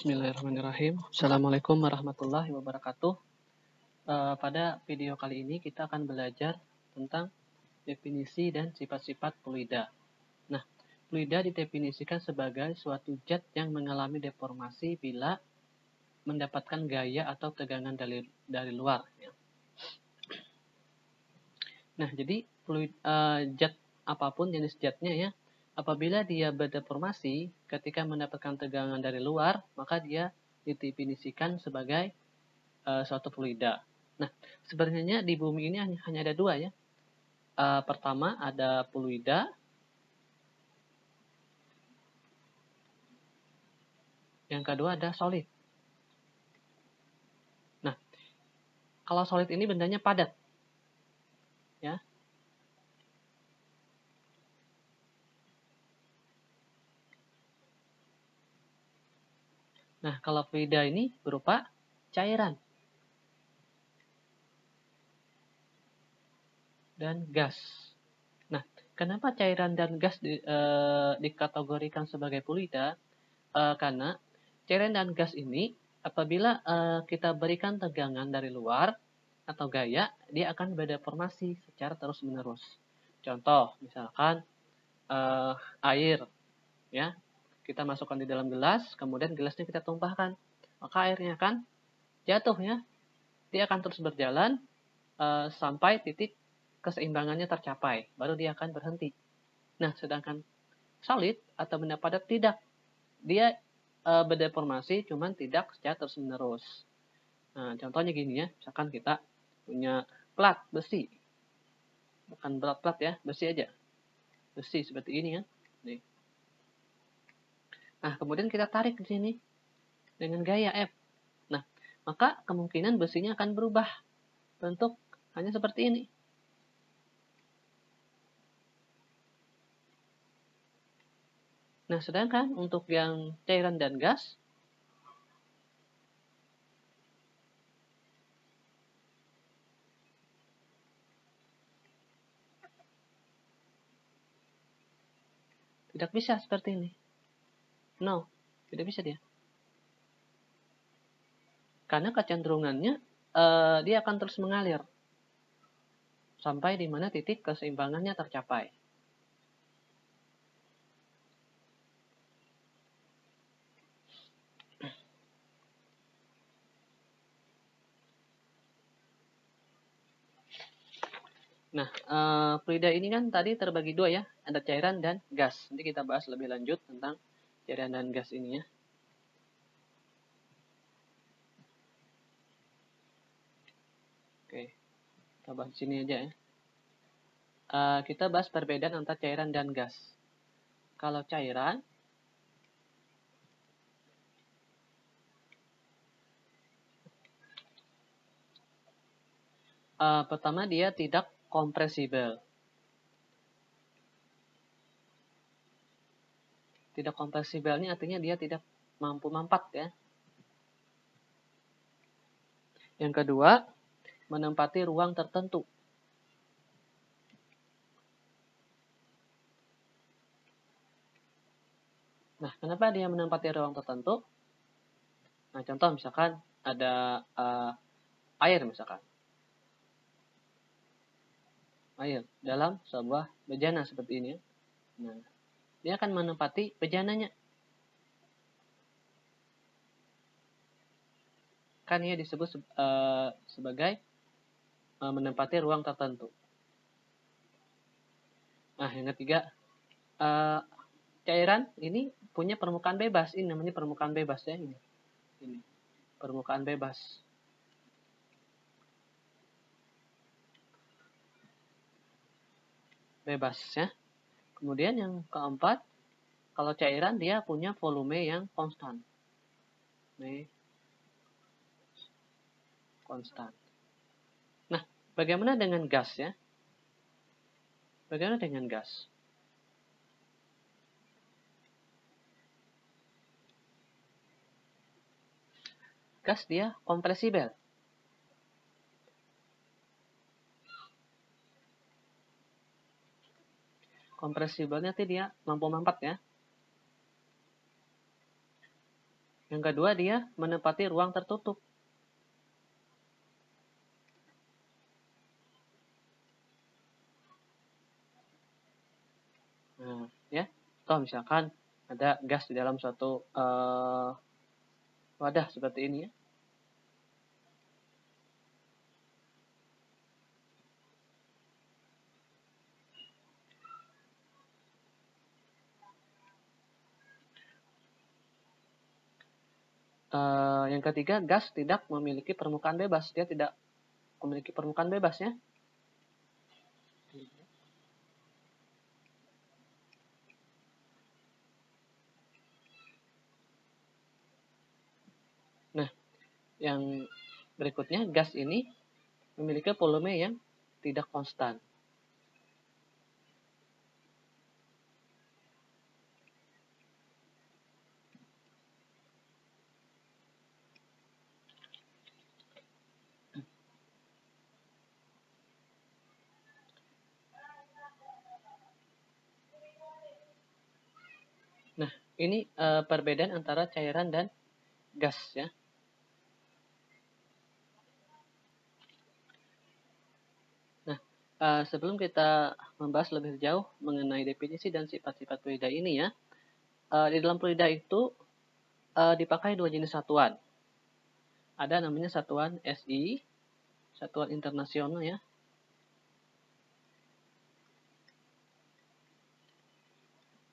Bismillahirrahmanirrahim. Assalamualaikum warahmatullahi wabarakatuh. Pada video kali ini kita akan belajar tentang definisi dan sifat-sifat fluida. Nah, fluida didefinisikan sebagai suatu zat yang mengalami deformasi bila mendapatkan gaya atau tegangan dari luar. Nah, jadi zat apapun jenis zatnya ya, apabila dia berdeformasi ketika mendapatkan tegangan dari luar, maka dia didefinisikan sebagai suatu fluida. Nah, sebenarnya di bumi ini hanya ada dua ya. Pertama ada fluida, yang kedua ada solid. Nah, kalau solid ini bendanya padat, ya. Nah, kalau fluida ini berupa cairan dan gas. Nah, kenapa cairan dan gas dikategorikan sebagai fluida? Karena cairan dan gas ini apabila kita berikan tegangan dari luar atau gaya, dia akan berdeformasi secara terus-menerus. Contoh, misalkan air, ya, kita masukkan di dalam gelas, kemudian gelasnya kita tumpahkan, maka airnya akan jatuh ya, dia akan terus berjalan sampai titik keseimbangannya tercapai, baru dia akan berhenti. Nah, sedangkan solid atau benda padat tidak, dia berdeformasi, cuman tidak secara terus-menerus. Nah, contohnya gini ya, misalkan kita punya plat besi, bukan berat plat ya, besi aja, besi seperti ini ya. Nih. Nah, kemudian kita tarik di sini dengan gaya F. Nah, maka kemungkinan besinya akan berubah bentuk hanya seperti ini. Nah, sedangkan untuk yang cairan dan gas, tidak bisa seperti ini. No, tidak bisa dia. Karena kecenderungannya dia akan terus mengalir sampai di mana titik keseimbangannya tercapai. Nah, fluida ini kan tadi terbagi dua ya, ada cairan dan gas. Nanti kita bahas lebih lanjut tentang cairan dan gas ini ya. Oke, kita bahas di sini aja ya. Kita bahas perbedaan antara cairan dan gas. Kalau cairan, pertama dia tidak kompresibel. Tidak kompresibel ini artinya dia tidak mampu mampat ya. Yang kedua, menempati ruang tertentu. Nah, kenapa dia menempati ruang tertentu? Nah, contoh misalkan ada air misalkan. Air dalam sebuah bejana seperti ini. Nah, dia akan menempati bejananya. Kan ia disebut sebagai menempati ruang tertentu. Nah, yang ketiga, cairan ini punya permukaan bebas. Ini namanya permukaan bebas ya. Ini permukaan bebas. Bebas ya. Kemudian yang keempat, kalau cairan dia punya volume yang konstan. Nih, konstan. Nah, bagaimana dengan gas ya? Bagaimana dengan gas? Gas dia kompresibel. Kompresibelnya dia mampu mampat ya. Yang kedua, dia menempati ruang tertutup. Nah, ya, atau misalkan ada gas di dalam suatu wadah seperti ini ya. Yang ketiga, gas tidak memiliki permukaan bebas. Dia tidak memiliki permukaan bebas ya. Nah, yang berikutnya, gas ini memiliki volume yang tidak konstan. Nah, ini perbedaan antara cairan dan gas ya. Nah, sebelum kita membahas lebih jauh mengenai definisi dan sifat-sifat fluida ini ya, di dalam fluida itu dipakai dua jenis satuan. Ada namanya satuan SI, satuan internasional ya.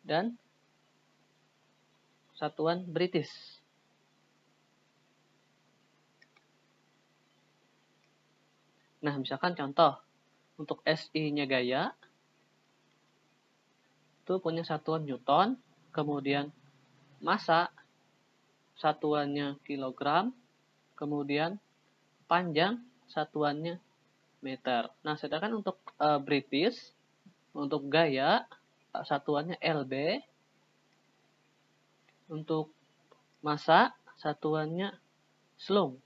Dan satuan British. Nah, misalkan contoh, untuk SI-nya gaya, itu punya satuan Newton, kemudian massa, satuannya kilogram, kemudian panjang, satuannya meter. Nah, sedangkan untuk British, untuk gaya, satuannya LB, untuk massa, satuannya Slough.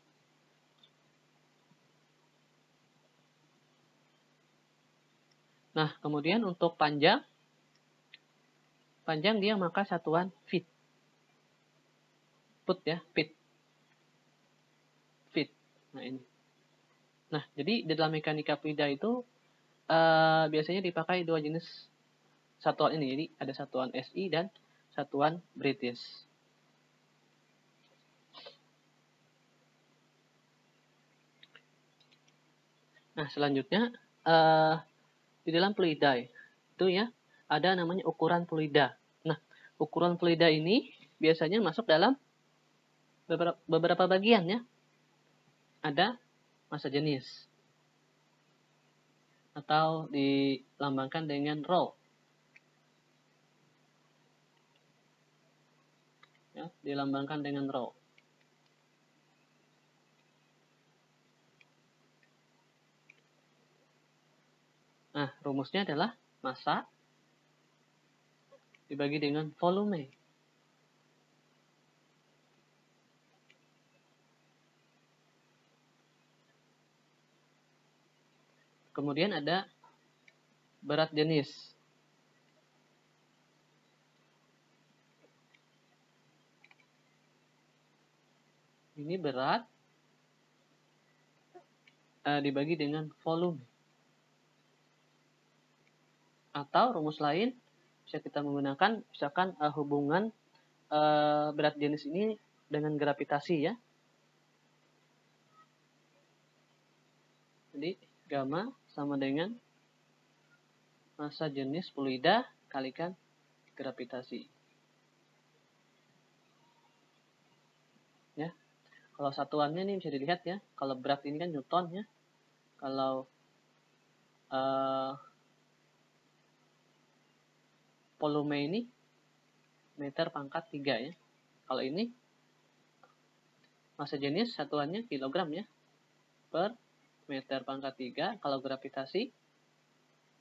Nah, kemudian untuk panjang dia maka satuan feet. Foot ya, feet. Nah, ini. Nah, jadi di dalam mekanika fluida itu biasanya dipakai dua jenis satuan ini. Jadi ada satuan SI dan satuan British. Nah, selanjutnya di dalam fluida itu ya ada namanya ukuran fluida. Nah, ukuran fluida ini biasanya masuk dalam beberapa bagian ya. Ada massa jenis atau dilambangkan dengan rho. Ya, dilambangkan dengan rho. Nah, rumusnya adalah massa dibagi dengan volume. Kemudian ada berat jenis. Ini berat dibagi dengan volume. Atau rumus lain bisa kita menggunakan misalkan hubungan berat jenis ini dengan gravitasi ya. Jadi gamma sama dengan massa jenis fluida kalikan gravitasi. Ya. Kalau satuannya ini bisa dilihat ya. Kalau berat ini kan Newton ya. Kalau volume ini meter pangkat 3 ya. Kalau ini massa jenis satuannya kilogram ya. Per meter pangkat 3. Kalau gravitasi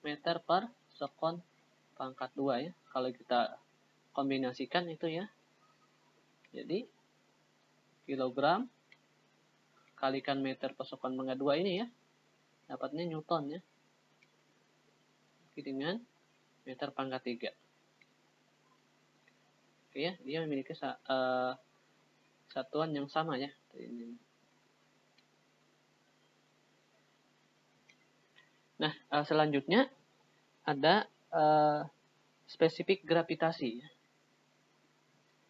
meter per sekon pangkat 2 ya. Kalau kita kombinasikan itu ya. Jadi kilogram kalikan meter per sekon pangkat 2 ini ya. Dapatnya Newton ya. Dengan meter pangkat 3. Oke ya, dia memiliki satuan yang sama ya. Nah, selanjutnya ada spesifik gravitasi.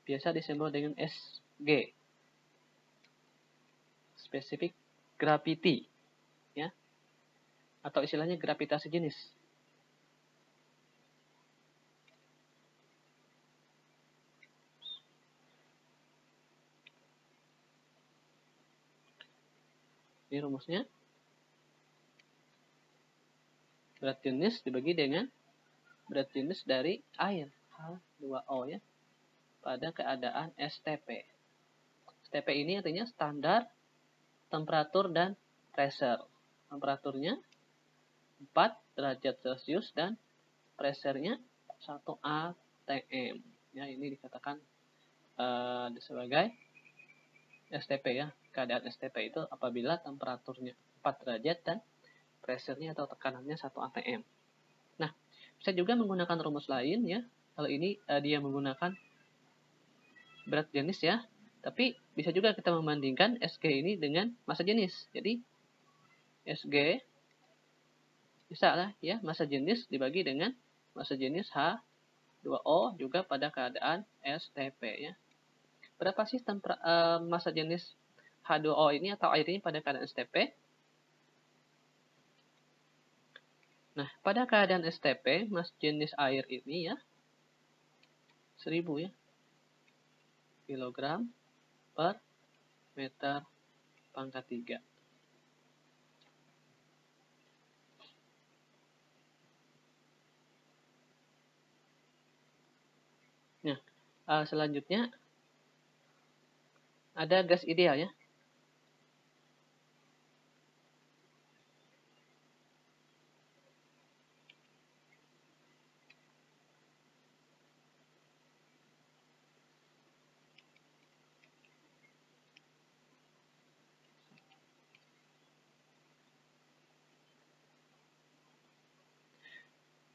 Biasa disebut dengan SG. Specific gravity. Ya. Atau istilahnya gravitasi jenis. Ini rumusnya. Berat jenis dibagi dengan berat jenis dari air. H2O ya. Pada keadaan STP. STP ini artinya standar temperatur dan pressure. Temperaturnya 4 derajat Celcius dan pressure-nya 1 atm. Ya, ini dikatakan sebagai STP ya. Keadaan STP itu apabila temperaturnya 4 derajat dan pressure-nya atau tekanannya 1 atm. Nah, bisa juga menggunakan rumus lain ya. Kalau ini dia menggunakan berat jenis ya. Tapi bisa juga kita membandingkan SG ini dengan massa jenis. Jadi SG bisa lah ya, massa jenis dibagi dengan massa jenis H2O juga pada keadaan STP ya. Berapa sih massa jenis H2O ini atau air ini pada keadaan STP? Nah, pada keadaan STP, massa jenis air ini ya 1000 ya. Kilogram per meter pangkat 3. Nah, selanjutnya ada gas ideal ya.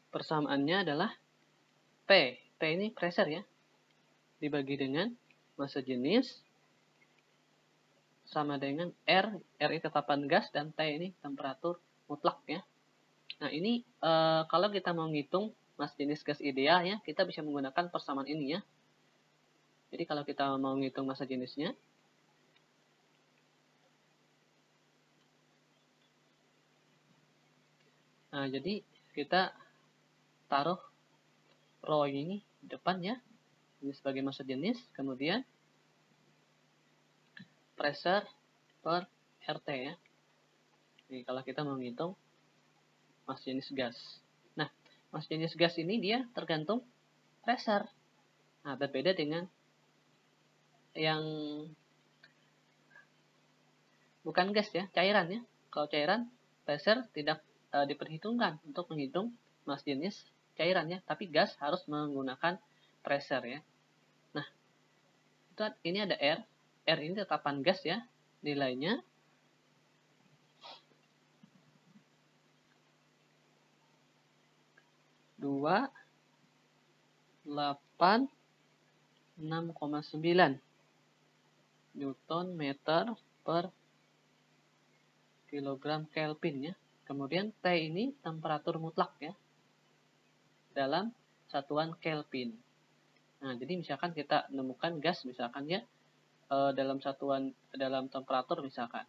Persamaannya adalah P. P ini pressure ya. Dibagi dengan massa jenis sama dengan R. R ini tetapan gas dan T ini temperatur mutlak ya. Nah, ini kalau kita mau ngitung massa jenis gas ideal ya, kita bisa menggunakan persamaan ini ya. Jadi kalau kita mau ngitung massa jenisnya, nah jadi kita taruh rho ini di depan ya, ini sebagai massa jenis, kemudian pressure per RT ya. Jadi kalau kita mau ngitung massa jenis gas. Nah, massa jenis gas ini dia tergantung pressure. Nah, berbeda dengan yang bukan gas ya, cairan ya. Kalau cairan, pressure tidak diperhitungkan untuk menghitung massa jenis cairan ya, tapi gas harus menggunakan pressure ya. Nah, ini ada R. R ini tetapan gas ya, nilainya 6,9 Newton meter per kilogram Kelvin ya. Kemudian T ini temperatur mutlak ya, dalam satuan Kelvin. Nah, jadi misalkan kita menemukan gas misalkan ya, dalam temperatur misalkan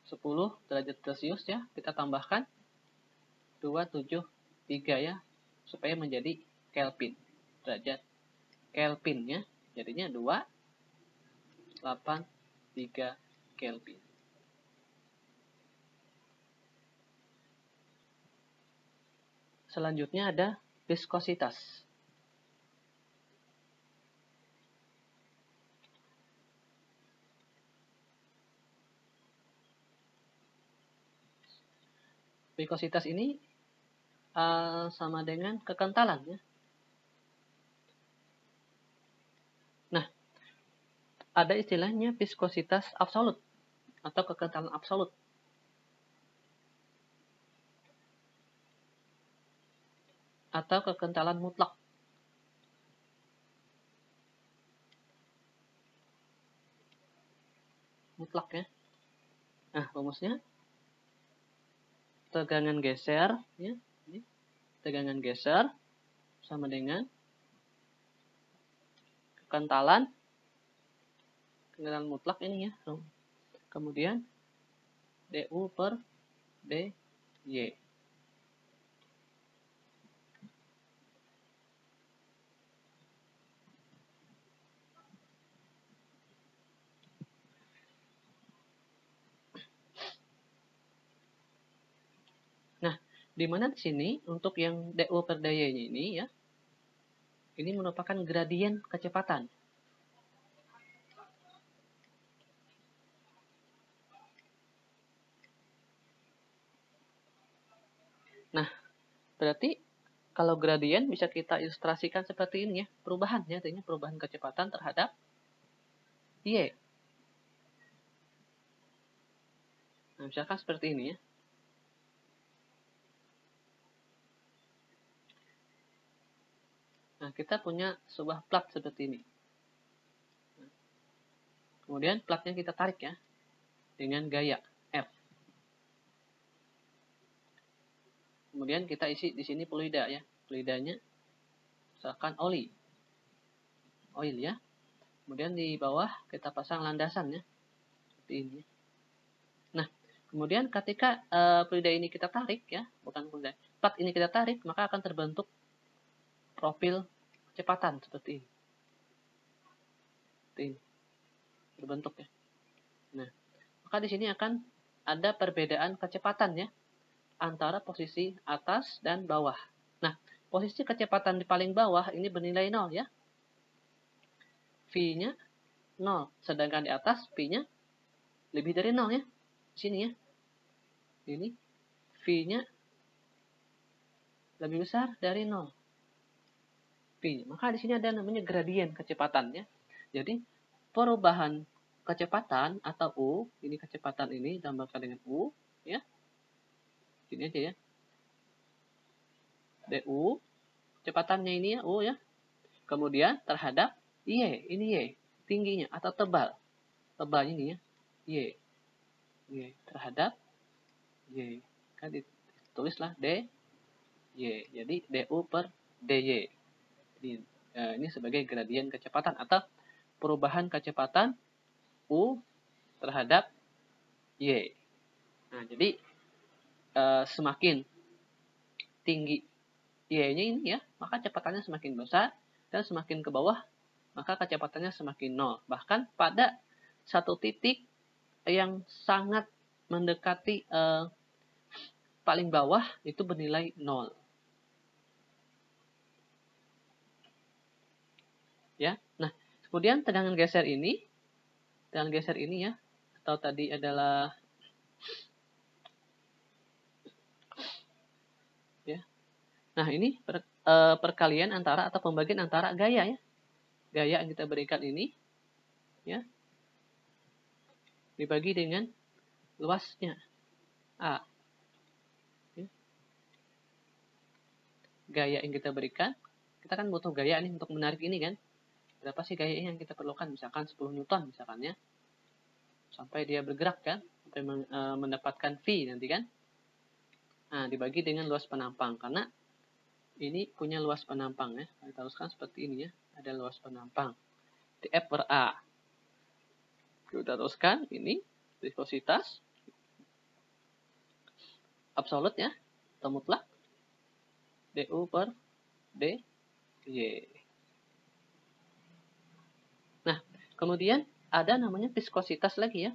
10 derajat Celcius ya, kita tambahkan 273 ya, supaya menjadi Kelvin, derajat Kelvin ya. Jadinya 283 Kelvin. Selanjutnya ada viskositas. Viskositas ini sama dengan kekentalan ya. Nah, ada istilahnya viskositas absolut atau kekentalan absolut. Atau kekentalan mutlak. mutlak ya. Nah, rumusnya tegangan geser ya. Ini tegangan geser sama dengan kekentalan mutlak ini ya. Kemudian du per dy. Nah, di mana di sini untuk yang du per dy ini ya, ini merupakan gradien kecepatan. Nah, berarti kalau gradien bisa kita ilustrasikan seperti ini ya, perubahan ya, artinya perubahan kecepatan terhadap y. Nah, misalkan seperti ini ya. Nah, kita punya sebuah plat seperti ini. Kemudian platnya kita tarik ya, dengan gaya F. Kemudian kita isi di sini fluida ya. Fluidanya misalkan oil ya. Kemudian di bawah kita pasang landasan ya. Seperti ini. Nah, kemudian ketika fluida ini kita tarik ya, bukan fluida, plat ini kita tarik, maka akan terbentuk profil kecepatan seperti ini. Seperti ini. Terbentuk ya. Nah, maka di sini akan ada perbedaan kecepatan ya antara posisi atas dan bawah. Nah, posisi kecepatan di paling bawah ini bernilai 0 ya. V-nya 0, sedangkan di atas V-nya lebih dari 0 ya. Di sini ya. Ini V-nya lebih besar dari 0. V-nya. Maka di sini ada namanya gradien kecepatan ya. Jadi, perubahan kecepatan atau U, ini kecepatan ini ditambahkan dengan U ya. Sini aja ya. du, kecepatannya ini ya, U ya. Kemudian terhadap Y, ini Y, tingginya atau tebal. Tebalnya ini ya, Y terhadap Y. Kan ditulislah D, Y. Jadi du per dy. Ini sebagai gradien kecepatan atau perubahan kecepatan U terhadap Y. Nah, jadi semakin tinggi Y-nya ini ya, maka kecepatannya semakin besar, dan semakin ke bawah, maka kecepatannya semakin 0. Bahkan pada satu titik yang sangat mendekati paling bawah itu bernilai 0. Ya. Nah, kemudian tegangan geser ini ya, atau tadi adalah ya. Nah, ini perkalian antara atau pembagian antara gaya ya. Gaya yang kita berikan ini ya dibagi dengan luasnya A. Ya. Gaya yang kita berikan, kita kan butuh gaya nih untuk menarik ini kan. Berapa sih gaya yang kita perlukan? Misalkan 10 Newton misalkan ya. Sampai dia bergerak kan, sampai mendapatkan V nanti kan. Nah, dibagi dengan luas penampang karena ini punya luas penampang ya. Kita teruskan seperti ini ya. Ada luas penampang. Di F per A. Kita teruskan ini viskositas absolut ya, atau mutlak. du per dy. Nah, kemudian ada namanya viskositas lagi ya.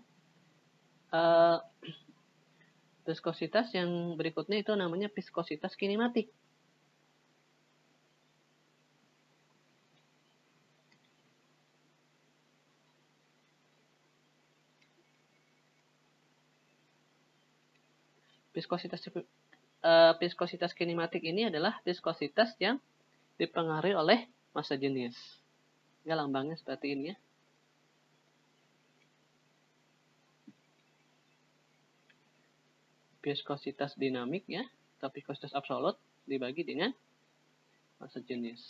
Viskositas yang berikutnya itu namanya viskositas kinematik. Viskositas kinematik ini adalah viskositas yang dipengaruhi oleh massa jenis. Ya, lambangnya seperti ini ya. Viskositas dinamik ya, atau viskositas absolut dibagi dengan massa jenis.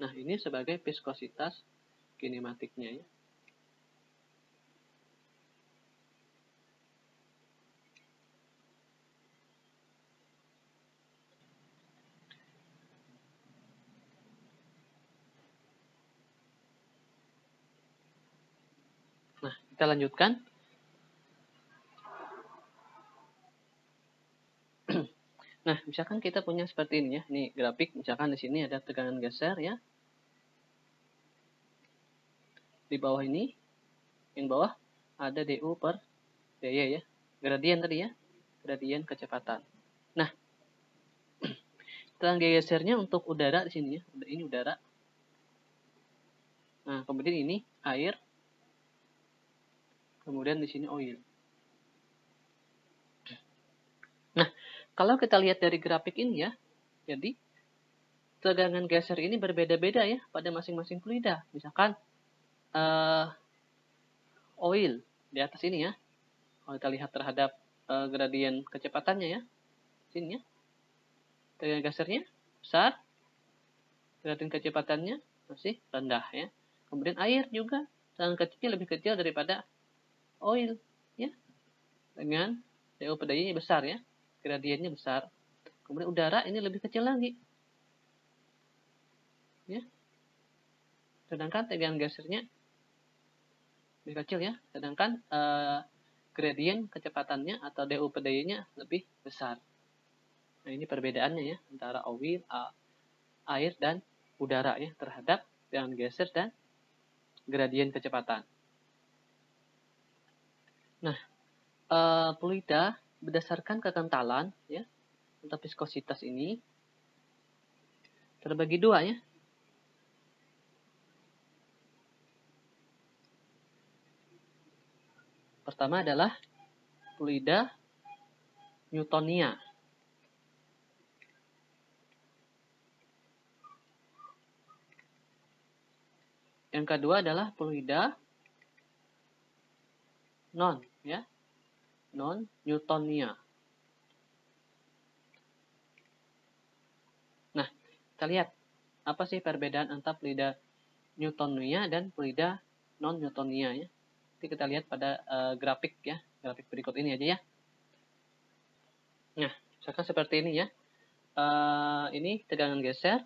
Nah, ini sebagai viskositas kinematiknya ya. Nah, kita lanjutkan. Nah, misalkan kita punya seperti ini ya. Ini grafik, misalkan di sini ada tegangan geser ya. Di bawah ini, yang bawah ada DU per DY ya. Gradien tadi ya. Gradien kecepatan. Nah, tegangan gesernya untuk udara di sini ya. Ini udara. Nah, kemudian ini air. Kemudian di sini oil. Nah, kalau kita lihat dari grafik ini ya, jadi tegangan geser ini berbeda-beda ya pada masing-masing fluida. Misalkan oil di atas ini ya. Kalau kita lihat terhadap gradien kecepatannya ya, sini ya. Tegangan gesernya besar, gradien kecepatannya masih rendah ya. Kemudian air juga tegangan kecilnya lebih kecil daripada oil ya. Dengan DO per DY-nya besar ya. Gradiennya besar. Kemudian udara ini lebih kecil lagi. Ya. Sedangkan tegangan gesernya lebih kecil ya. Sedangkan gradien kecepatannya atau DO per DY-nya lebih besar. Nah, ini perbedaannya ya antara oil, air dan udara ya terhadap tegangan geser dan gradien kecepatan. Nah, fluida berdasarkan kekentalan ya atau viskositas ini terbagi dua ya. Pertama adalah fluida Newtonia. Yang kedua adalah fluida non Newtonia. Nah, kita lihat apa sih perbedaan antara fluida Newtonia dan fluida non Newtonia ya. Nanti kita lihat pada grafik ya, grafik berikut ini aja ya. Nah, misalkan seperti ini ya. Ini tegangan geser.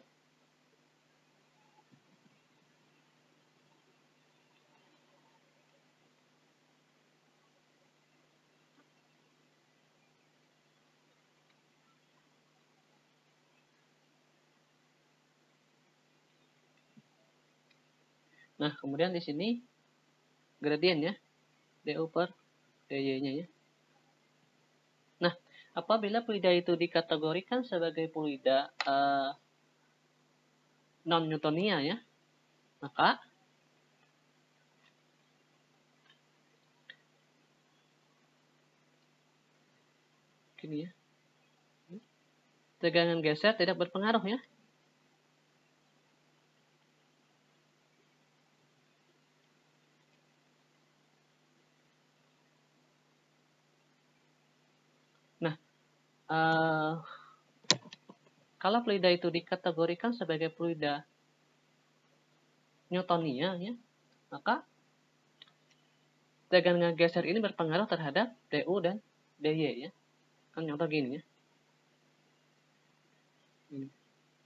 Nah, kemudian di sini gradien ya, DU per DY-nya ya. Nah, apabila fluida itu dikategorikan sebagai fluida non Newtonia ya, maka gini ya, tegangan geser tidak berpengaruh ya. Nah, kalau fluida itu dikategorikan sebagai fluida Newtonia ya, maka tegangan geser ini berpengaruh terhadap DU dan DY ya. Kan contoh gini ya.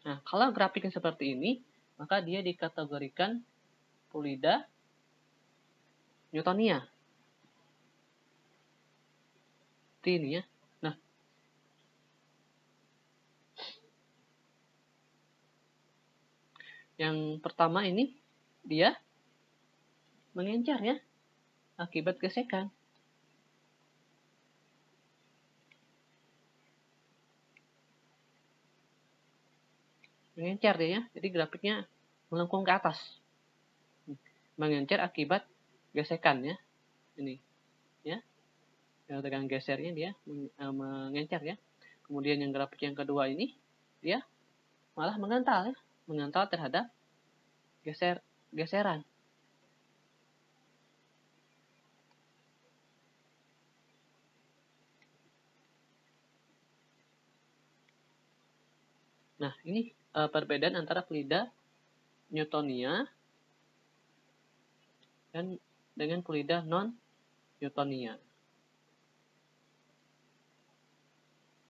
Nah, kalau grafiknya seperti ini, maka dia dikategorikan fluida Newtonia. Ini ya. Nah, yang pertama ini dia mengencar ya akibat gesekan. Mengencar dia ya. Jadi grafiknya melengkung ke atas. Mengencar akibat gesekan ya. Ini ya. Yang tegangan gesernya dia mengencar ya. Kemudian yang grafik yang kedua ini dia malah mengental ya. Mengental terhadap geseran. Nah, ini perbedaan antara fluida Newtonia dan dengan fluida non Newtonia.